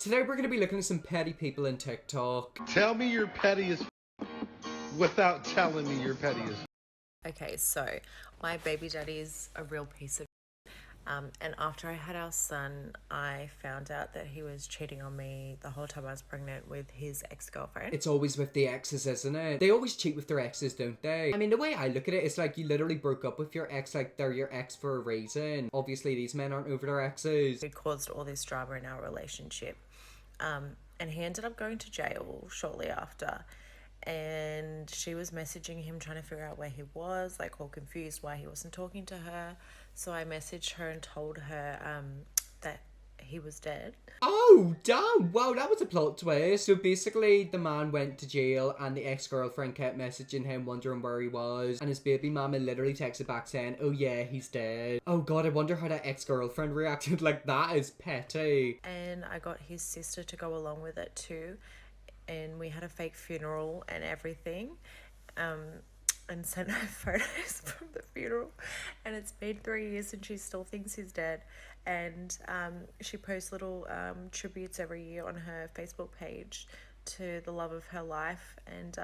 Today we're going to be looking at some petty people in TikTok. Tell me you're petty as without telling me you're petty as. Okay, so my baby daddy is a real piece of and after I had our son, I found out that he was cheating on me the whole time I was pregnant with his ex-girlfriend. It's always with the exes, isn't it? They always cheat with their exes, don't they? I mean, the way I look at it, it's like you literally broke up with your ex, like they're your ex for a reason. Obviously, these men aren't over their exes. It caused all this drama in our relationship. And he ended up going to jail shortly after. And she was messaging him trying to figure out where he was, like all confused why he wasn't talking to her. So I messaged her and told her that he was dead. Oh, damn! Wow, that was a plot twist. So basically, the man went to jail and the ex-girlfriend kept messaging him, wondering where he was. And his baby mama literally texted back saying, oh yeah, he's dead. Oh god, I wonder how that ex-girlfriend reacted. Like, that is petty. And I got his sister to go along with it too. And we had a fake funeral and everything, and sent her photos from the funeral. And it's been 3 years and she still thinks he's dead. And she posts little tributes every year on her Facebook page to the love of her life, and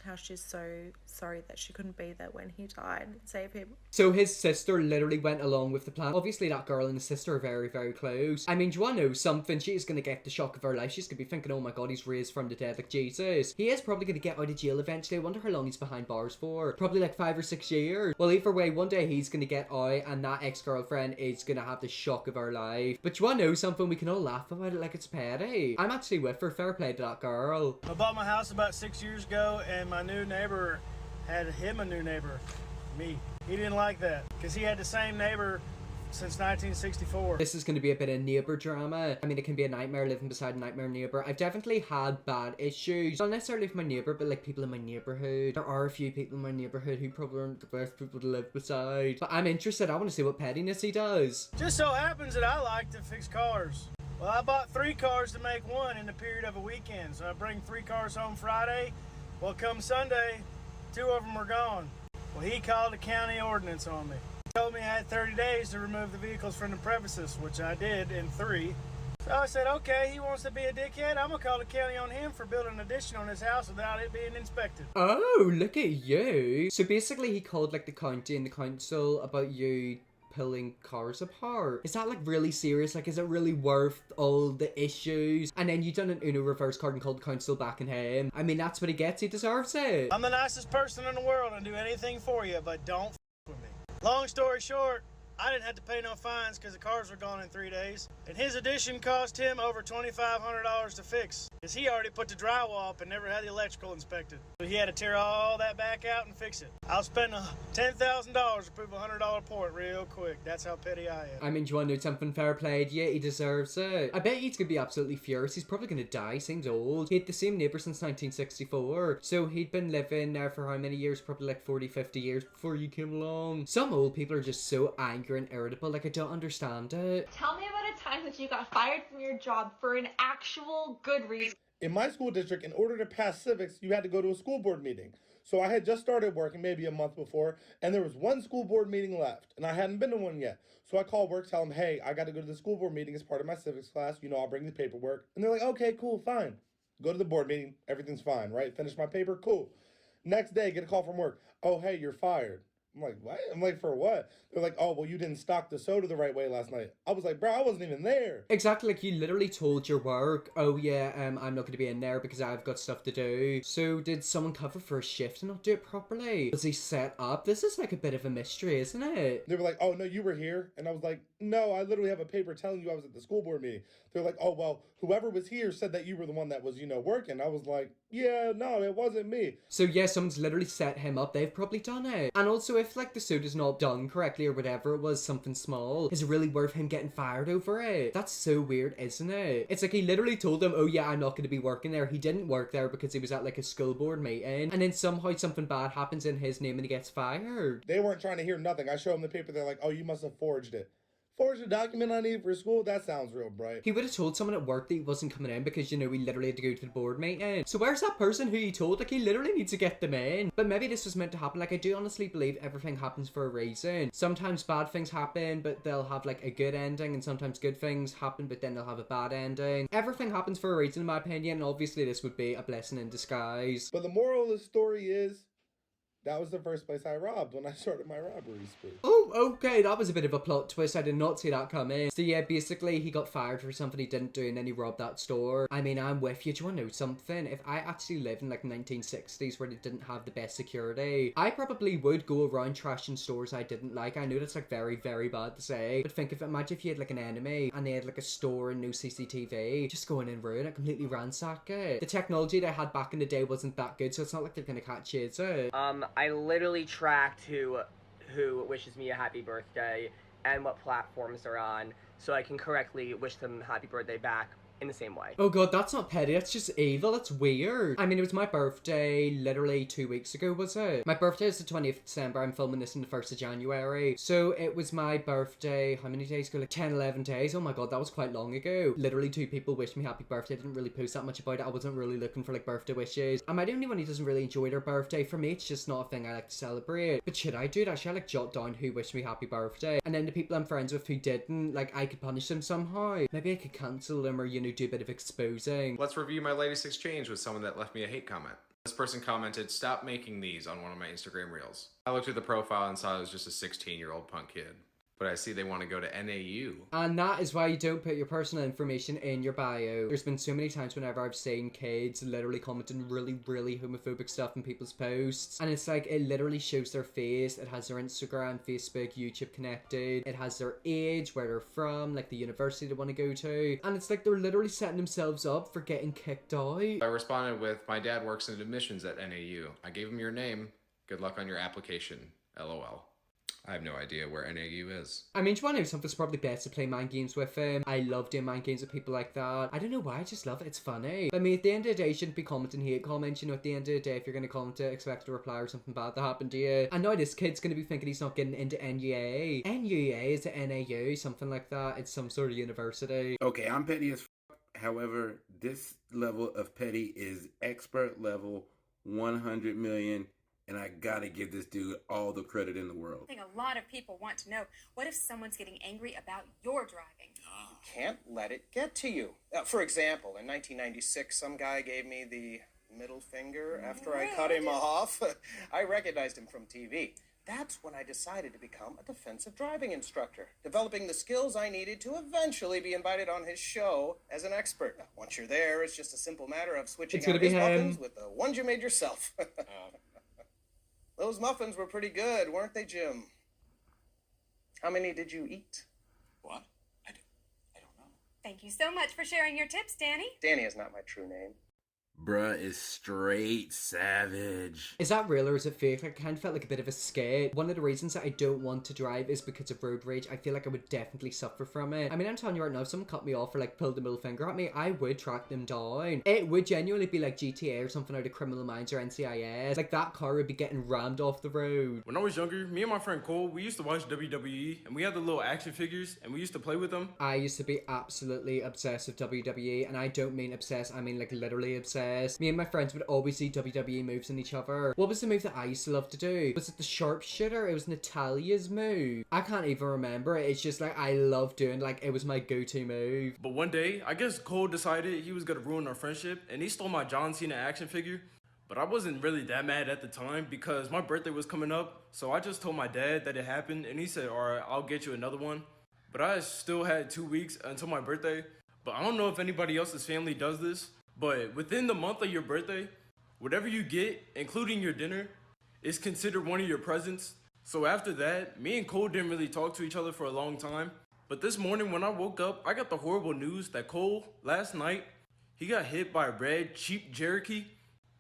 how she's so sorry that she couldn't be there when he died and save him. So his sister literally went along with the plan. Obviously that girl and his sister are very, very close. I mean, do you want to know something? She's going to get the shock of her life. She's going to be thinking, oh my god, he's raised from the dead like Jesus. He is probably going to get out of jail eventually. I wonder how long he's behind bars for. Probably like 5 or 6 years. Well, either way, one day he's going to get out and that ex-girlfriend is going to have the shock of her life. But do you want to know something? We can all laugh about it like it's petty. I'm actually with her. Fair play to that girl. I bought my house about 6 years ago, and my new neighbor had him a new neighbor, me. He didn't like that because he had the same neighbor since 1964. This is going to be a bit of neighbour drama. I mean, it can be a nightmare living beside a nightmare neighbour. I've definitely had bad issues. Not necessarily with my neighbour, but like people in my neighbourhood. There are a few people in my neighbourhood who probably aren't the best people to live beside. But I'm interested. I want to see what pettiness he does. Just so happens that I like to fix cars. Well, I bought 3 cars to make one in the period of a weekend. So I bring 3 cars home Friday. Well, come Sunday, 2 of them are gone. Well, he called the county ordinance on me. He told me I had 30 days to remove the vehicles from the premises, which I did in 3. So I said, okay, he wants to be a dickhead. I'm going to call the county on him for building an addition on his house without it being inspected. Oh, look at you. So basically he called like the county and the council about you pulling cars apart. Is that like really serious? Like, is it really worth all the issues? And then you done an Uno reverse card and called the council back on him. I mean, that's what he gets. He deserves it. I'm the nicest person in the world and do anything for you, but don't with me. Long story short, I didn't have to pay no fines because the cars were gone in 3 days. And his addition cost him over $2,500 to fix, because he already put the drywall up and never had the electrical inspected. So he had to tear all that back out and fix it. I'll spend $10,000 to prove a $100 port real quick. That's how petty I am. I mean, do you want to do something? Fair played? Yeah, he deserves it. I bet he's gonna be absolutely furious. He's probably gonna die. Seems old. He had the same neighbour since 1964. So he'd been living there for how many years? Probably like 40, 50 years before you came along. Some old people are just so angry and irritable. Like, I don't understand it. Tell me about a time that you got fired from your job for an actual good reason. In my school district, in order to pass civics, you had to go to a school board meeting. So I had just started working maybe a month before, and there was one school board meeting left, and I hadn't been to one yet. So I called work, tell them, hey, I got to go to the school board meeting as part of my civics class. You know, I'll bring the paperwork. And they're like, okay, cool, fine. Go to the board meeting. Everything's fine, right? Finish my paper. Cool. Next day, get a call from work. Oh, hey, you're fired. I'm like, what? I'm like, for what? They're like, oh, well, you didn't stock the soda the right way last night. I was like, bro, I wasn't even there. Exactly, like you literally told your work, oh yeah, I'm not going to be in there because I've got stuff to do. So did someone cover for a shift and not do it properly? Was he set up? This is like a bit of a mystery, isn't it? They were like, oh, no, you were here. And I was like, no, I literally have a paper telling you I was at the school board meeting. They're like, oh, well, whoever was here said that you were the one that was, you know, working. I was like, yeah, no, it wasn't me. So yeah, someone's literally set him up. They've probably done it. And also, if like the soda's not done correctly or whatever, it was something small, is it really worth him getting fired over it? That's so weird, isn't it? It's like he literally told them, oh yeah, I'm not going to be working there. He didn't work there because he was at like a school board meeting, and then somehow something bad happens in his name and he gets fired. They weren't trying to hear nothing. I showed them the paper. They're like, oh, you must have forged it. Forge a document I need for school? That sounds real bright. He would have told someone at work that he wasn't coming in because, you know, he literally had to go to the board meeting. So where's that person who he told? Like, he literally needs to get them in. But maybe this was meant to happen. Like, I do honestly believe everything happens for a reason. Sometimes bad things happen, but they'll have, like, a good ending. And sometimes good things happen, but then they'll have a bad ending. Everything happens for a reason, in my opinion. And obviously, this would be a blessing in disguise. But the moral of the story is, that was the first place I robbed when I started my robbery spree. Oh, okay, that was a bit of a plot twist. I did not see that coming. So yeah, basically he got fired for something he didn't do and then he robbed that store. I mean, I'm with you. Do you want to know something? If I actually lived in like 1960s where they didn't have the best security, I probably would go around trashing stores I didn't like. I know that's like very, very bad to say, but think of it, imagine if you had like an enemy and they had like a store and no CCTV. Just go in and ruin it, completely ransack it. The technology they had back in the day wasn't that good, so it's not like they're gonna catch you, is it? I literally tracked who wishes me a happy birthday and what platforms they're on, so I can correctly wish them happy birthday back in the same way. Oh god, that's not petty, that's just evil, that's weird. I mean, it was my birthday literally 2 weeks ago, was it? My birthday is the 20th of December, I'm filming this on the 1st of January. So it was my birthday, how many days ago? Like 10, 11 days? Oh my god, that was quite long ago. Literally 2 people wished me happy birthday, I didn't really post that much about it, I wasn't really looking for like birthday wishes. Am I the only one who doesn't really enjoy their birthday? For me, it's just not a thing I like to celebrate. But should I do it? Should I like jot down who wished me happy birthday? And then the people I'm friends with who didn't, like I could punish them somehow. Maybe I could cancel them or, you know, do a bit of exposing. Let's review my latest exchange with someone that left me a hate comment. This person commented, "Stop making these," on one of my Instagram reels. I looked at the profile and saw it was just a 16-year-old punk kid. But I see they want to go to NAU. And that is why you don't put your personal information in your bio. There's been so many times whenever I've seen kids literally commenting really, really homophobic stuff in people's posts. And it's like, it literally shows their face. It has their Instagram, Facebook, YouTube connected. It has their age, where they're from, like the university they want to go to. And it's like they're literally setting themselves up for getting kicked out. I responded with, "My dad works in admissions at NAU. I gave him your name. Good luck on your application. LOL." I have no idea where NAU is. I mean, do you want to know something? It's probably best to play mind games with him. I love doing mind games with people like that. I don't know why, I just love it. It's funny. But I mean, at the end of the day, you shouldn't be commenting hate comments. You know, at the end of the day, if you're going to comment it, expect a reply or something bad to happen to you. I know this kid's going to be thinking he's not getting into NUA. NUA is the NAU, something like that. It's some sort of university. Okay, I'm petty as fuck. However, this level of petty is expert level 100 million. And I gotta give this dude all the credit in the world. I think a lot of people want to know, what if someone's getting angry about your driving? You can't let it get to you. For example, in 1996, some guy gave me the middle finger after I cut him off. I recognized him from TV. That's when I decided to become a defensive driving instructor, developing the skills I needed to eventually be invited on his show as an expert. Once you're there, it's just a simple matter of switching out his muffins with the ones you made yourself. Those muffins were pretty good, weren't they, Jim? How many did you eat? What? I don't know. Thank you so much for sharing your tips, Danny. Danny is not my true name. Bruh is straight savage. Is that real or is it fake? Like, I kind of felt like a bit of a skate. One of the reasons that I don't want to drive is because of road rage. I feel like I would definitely suffer from it. I mean, I'm telling you right now, if someone cut me off or like pulled the middle finger at me, I would track them down. It would genuinely be like GTA or something out of Criminal Minds or NCIS. Like, that car would be getting rammed off the road. When I was younger, me and my friend Cole, we used to watch WWE, and we had the little action figures, and we used to play with them. I used to be absolutely obsessed with WWE, and I don't mean obsessed, I mean like literally obsessed. Me and my friends would always see WWE moves in each other. What was the move that I used to love to do? Was it the sharpshooter? It was Natalia's move. I can't even remember it. It's just like I love doing, like, it was my go-to move. But one day, I guess Cole decided he was gonna ruin our friendship, and he stole my John Cena action figure. But I wasn't really that mad at the time because my birthday was coming up, so I just told my dad that it happened, and he said, "Alright, I'll get you another one." But I still had 2 weeks until my birthday. But I don't know if anybody else's family does this, but within the month of your birthday, whatever you get, including your dinner, is considered one of your presents. So after that, me and Cole didn't really talk to each other for a long time. But this morning when I woke up, I got the horrible news that Cole, last night, he got hit by a red, cheap Cherokee.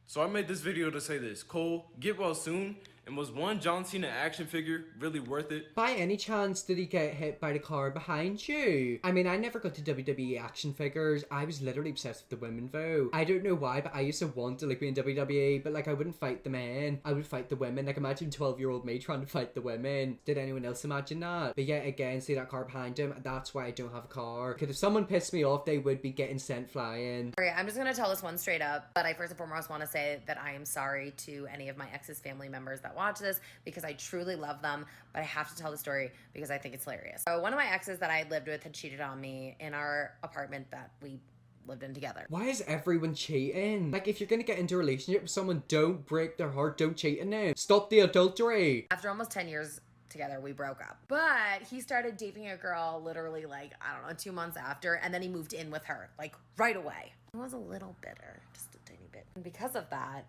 So I made this video to say this: Cole, get well soon, And was one John Cena action figure really worth it? By any chance, did he get hit by the car behind you? I mean, I never got to WWE action figures. I was literally obsessed with the women though. I don't know why, but I used to want to like be in WWE, but like I wouldn't fight the men. I would fight the women. Like imagine 12-year-old me trying to fight the women. Did anyone else imagine that? But yeah, again, see that car behind him? That's why I don't have a car. Because if someone pissed me off, they would be getting sent flying. Alright, I'm just gonna tell this one straight up, but I first and foremost want to say that I am sorry to any of my ex's family members that watch this because I truly love them, but I have to tell the story because I think it's hilarious. So one of my exes that I lived with had cheated on me in our apartment that we lived in together. Why is everyone cheating? Like if you're gonna get into a relationship with someone, don't break their heart, don't cheat on them. Stop the adultery. After almost 10 years together, we broke up. But he started dating a girl literally like, I don't know, 2 months after, and then he moved in with her, like right away. I was a little bitter, just a tiny bit. And because of that,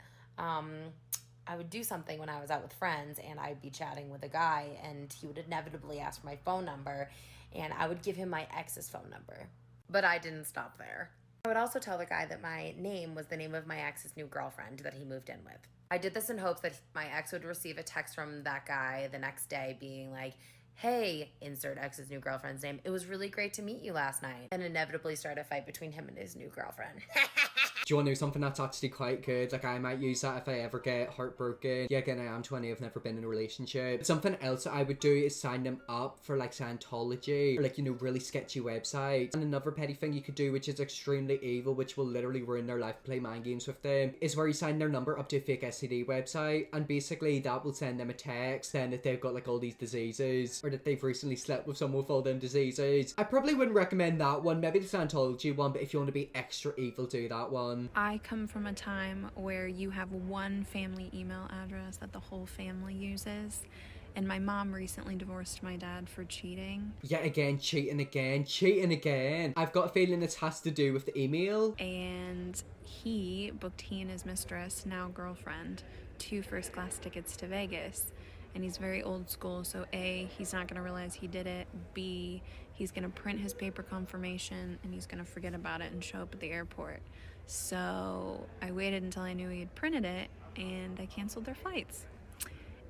I would do something when I was out with friends and I'd be chatting with a guy and he would inevitably ask for my phone number and I would give him my ex's phone number. But I didn't stop there. I would also tell the guy that my name was the name of my ex's new girlfriend that he moved in with. I did this in hopes that my ex would receive a text from that guy the next day being like, hey, insert ex's new girlfriend's name. It was really great to meet you last night. And inevitably start a fight between him and his new girlfriend. Do you want to know something that's actually quite good? Like I might use that if I ever get heartbroken. Yeah, again, I am 20, I've never been in a relationship. Something else that I would do is sign them up for like Scientology or like, you know, really sketchy websites. And another petty thing you could do, which is extremely evil, which will literally ruin their life, play mind games with them, is where you sign their number up to a fake STD website. And basically that will send them a text saying that they've got like all these diseases or that they've recently slept with someone with all them diseases. I probably wouldn't recommend that one, maybe the Scientology one, but if you want to be extra evil, do that one. I come from a time where you have one family email address that the whole family uses. And my mom recently divorced my dad for cheating. Yet again, cheating again, cheating again. I've got a feeling this has to do with the email. And he booked he and his mistress, now girlfriend, 2 first-class tickets to Vegas. And he's very old school, so A, he's not gonna realize he did it. B, he's gonna print his paper confirmation and he's gonna forget about it and show up at the airport. So I waited until I knew he had printed it and I canceled their flights.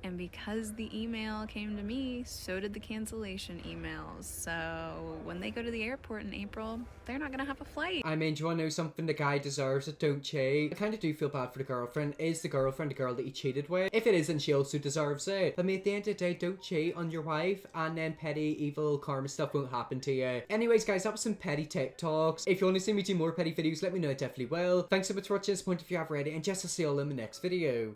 And because the email came to me, so did the cancellation emails. So when they go to the airport in April, they're not gonna have a flight. I mean, do you want to know something? The guy deserves it, don't cheat. I kind of do feel bad for the girlfriend. Is the girlfriend the girl that he cheated with? If it isn't, she also deserves it. But I mean, at the end of the day, don't cheat on your wife and then petty, evil, karma stuff won't happen to you. Anyways, guys, that was some petty Tik Toks. If you want to see me do more petty videos, let me know, I definitely will. Thanks so much for watching this point if you have already, and just to see you all in the next video.